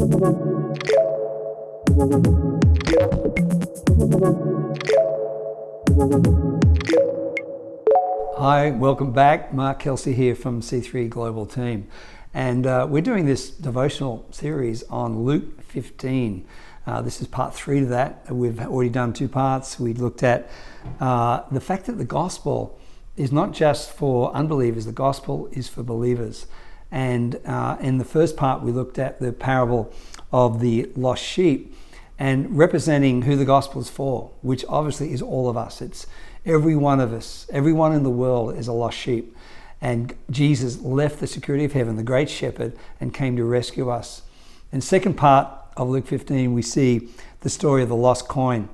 Hi, welcome back. Mark Kelsey here from C3 Global Team. And we're doing this devotional series on Luke 15. This is part 3 to that. We've already done 2 parts. We looked at the fact that the gospel is not just for unbelievers, the gospel is for believers. And in the first part, we looked at the parable of the lost sheep and representing who the gospel is for, which obviously is all of us. It's every one of us, everyone in the world is a lost sheep. And Jesus left the security of heaven, the great shepherd, and came to rescue us. In the second part of Luke 15, we see the story of the lost coin.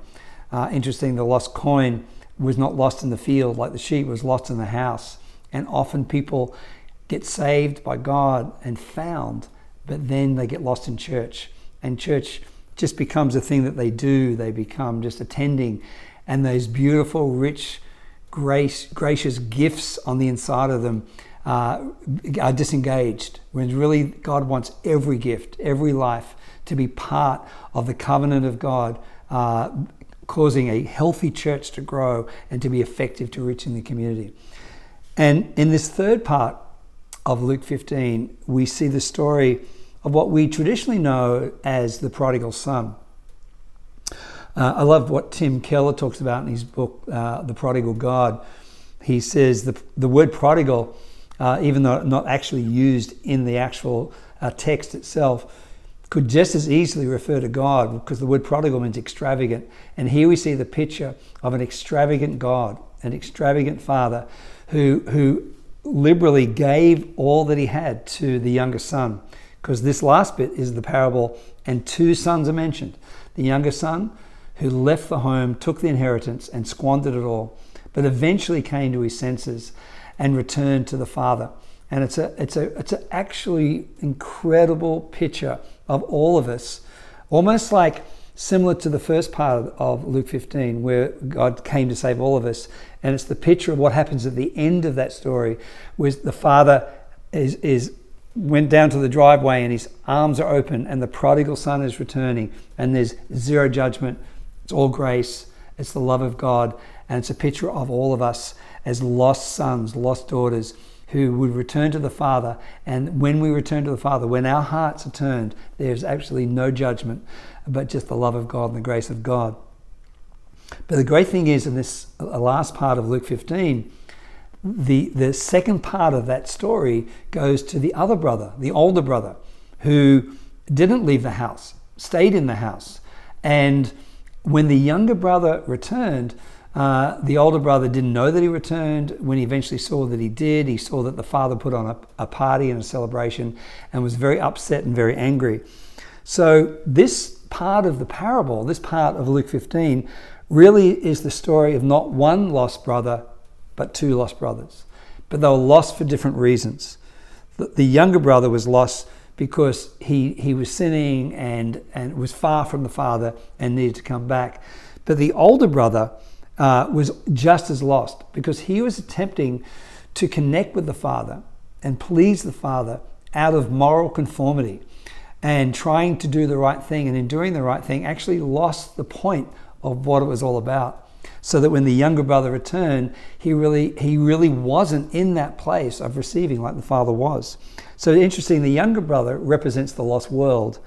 Interesting, the lost coin was not lost in the field like the sheep, was lost in the house. And often people get saved by God and found, but then they get lost in church. And church just becomes a thing that they do. They become just attending. And those beautiful, rich, gracious gifts on the inside of them are disengaged. When really God wants every gift, every life to be part of the covenant of God, causing a healthy church to grow and to be effective to reaching the community. And in this third part of Luke 15, we see the story of what we traditionally know as the Prodigal Son. I love what Tim Keller talks about in his book, The Prodigal God. He says the word prodigal, even though not actually used in the actual text itself, could just as easily refer to God, because the word prodigal means extravagant. And here we see the picture of an extravagant God, an extravagant father who liberally gave all that he had to the younger son. Because this last bit is the parable, and 2 sons are mentioned. The younger son, who left the home, took the inheritance and squandered it all, but eventually came to his senses and returned to the father. And it's a actually incredible picture of all of us, almost like similar to the first part of Luke 15, where God came to save all of us. And it's the picture of what happens at the end of that story, where the father went down to the driveway and his arms are open and the prodigal son is returning, and there's zero judgment. It's all grace. It's the love of God. And it's a picture of all of us as lost sons, lost daughters who would return to the Father. And when we return to the Father, when our hearts are turned, there's actually no judgment, but just the love of God and the grace of God. But the great thing is, in this last part of Luke 15, the second part of that story goes to the other brother, the older brother, who didn't leave the house, stayed in the house. And when the younger brother returned, the older brother didn't know that he returned. When he eventually saw that he did, he saw that the father put on a party and a celebration and was very upset and very angry. So this part of the parable, this part of Luke 15, really is the story of not one lost brother, but 2 lost brothers. But they were lost for different reasons. The younger brother was lost because he was sinning and was far from the father and needed to come back. But the older brother was just as lost, because he was attempting to connect with the father and please the father out of moral conformity and trying to do the right thing, and in doing the right thing actually lost the point of what it was all about. So that when the younger brother returned, he really wasn't in that place of receiving like the father was. So interesting, the younger brother represents the lost world,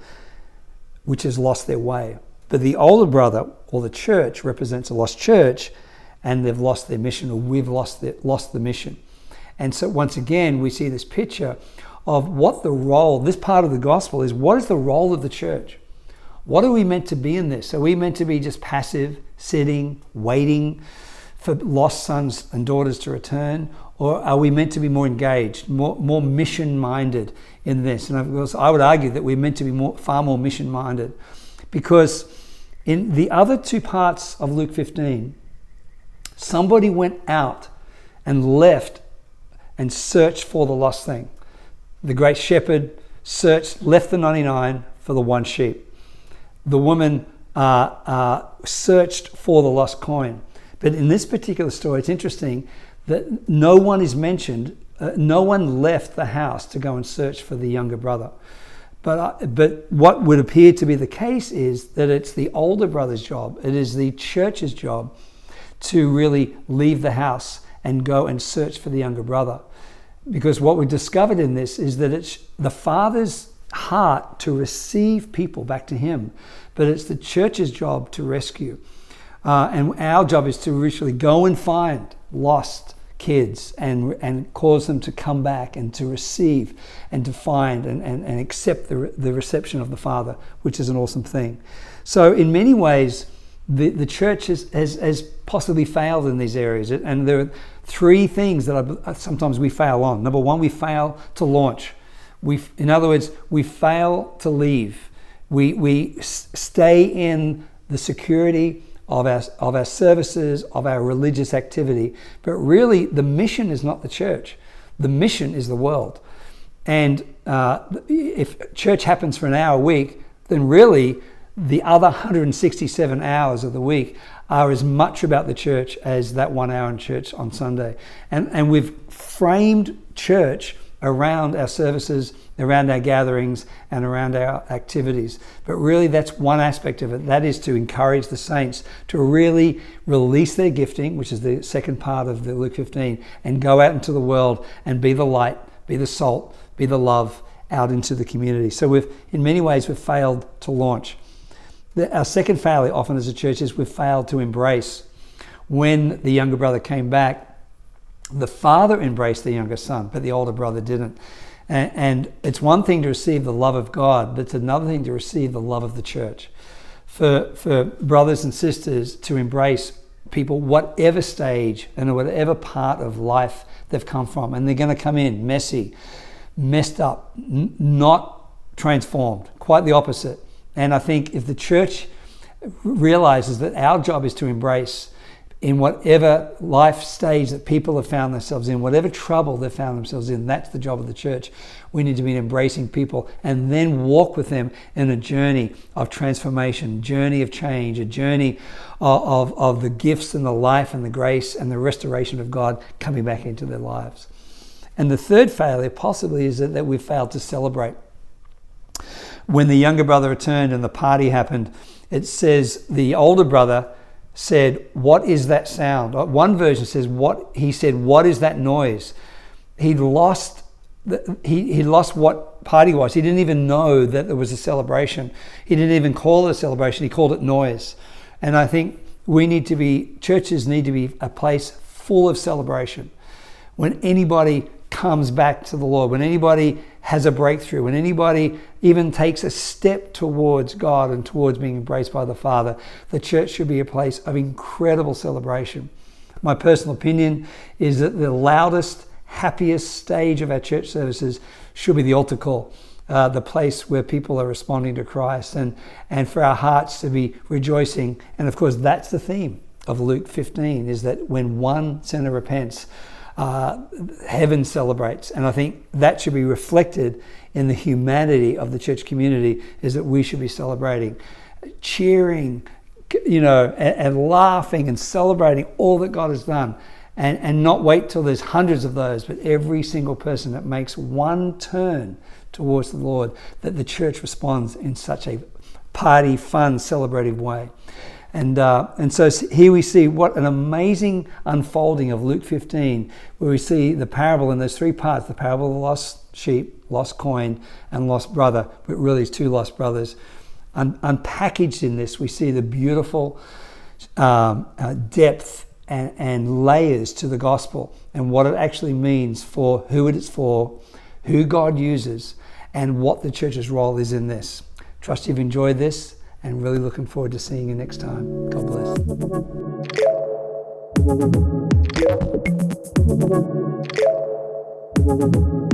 which has lost their way. But the older brother, or the church, represents a lost church, and they've lost their mission, or we've lost the mission. And so once again, we see this picture of what the role, this part of the gospel is, what is the role of the church? What are we meant to be in this? Are we meant to be just passive, sitting, waiting for lost sons and daughters to return? Or are we meant to be more engaged, more mission-minded in this? And of course, I would argue that we're meant to be far more mission-minded, because in the other 2 parts of Luke 15, somebody went out and left and searched for the lost thing. The great shepherd left the 99 for the 1 sheep. The woman searched for the lost coin. But in this particular story, it's interesting that no one is mentioned. No one left the house to go and search for the younger brother. But what would appear to be the case is that it's the older brother's job, it is the church's job to really leave the house and go and search for the younger brother. Because what we discovered in this is that it's the father's heart to receive people back to him, but it's the church's job to rescue. And our job is to literally go and find lost kids and cause them to come back and to receive and to find and accept the reception of the Father, which is an awesome thing. So in many ways, the church has possibly failed in these areas. And there are three things that sometimes we fail on. Number one, we fail to launch. In other words, we fail to leave. We stay in the security of our services, of our religious activity. But really, the mission is not the church. The mission is the world. And if church happens for an hour a week, then really the other 167 hours of the week are as much about the church as that 1 hour in church on Sunday. And we've framed church around our services, around our gatherings, and around our activities. But really, that's one aspect of it. That is to encourage the saints to really release their gifting, which is the second part of the Luke 15, and go out into the world and be the light, be the salt, be the love out into the community. So in many ways, we've failed to launch. Our second failure often as a church is we've failed to embrace. When the younger brother came back, the father embraced the younger son, but the older brother didn't. And it's one thing to receive the love of God, but it's another thing to receive the love of the church. For brothers and sisters to embrace people, whatever stage and whatever part of life they've come from. And they're going to come in messy, messed up, not transformed, quite the opposite. And I think if the church realizes that our job is to embrace in whatever life stage that people have found themselves in, whatever trouble they've found themselves in, that's the job of the church. We need to be embracing people and then walk with them in a journey of transformation, journey of change, a journey of the gifts and the life and the grace and the restoration of God coming back into their lives. And the third failure possibly is that we failed to celebrate. When the younger brother returned and the party happened, it says the older brother said, "What is that sound?" One version says, he said, "What is that noise?" He lost what party was. He didn't even know that there was a celebration. He didn't even call it a celebration. He called it noise. And I think churches need to be a place full of celebration. When anybody comes back to the Lord, when anybody has a breakthrough, when anybody even takes a step towards God and towards being embraced by the Father, the church should be a place of incredible celebration. My personal opinion is that the loudest, happiest stage of our church services should be the altar call, the place where people are responding to Christ, and for our hearts to be rejoicing. And of course, that's the theme of Luke 15, is that when one sinner repents, heaven celebrates. And I think that should be reflected in the humanity of the church community, is that we should be celebrating, cheering, and laughing and celebrating all that God has done. And not wait till there's hundreds of those, but every single person that makes one turn towards the Lord, that the church responds in such a party, fun, celebrative way. And so here we see what an amazing unfolding of Luke 15, where we see the parable in those three parts: the parable of the lost sheep, lost coin, and lost brother, but really it's two lost brothers. Unpackaged in this, we see the beautiful depth and layers to the gospel, and what it actually means for who it is for, who God uses, and what the church's role is in this. Trust you've enjoyed this, and really looking forward to seeing you next time. God bless.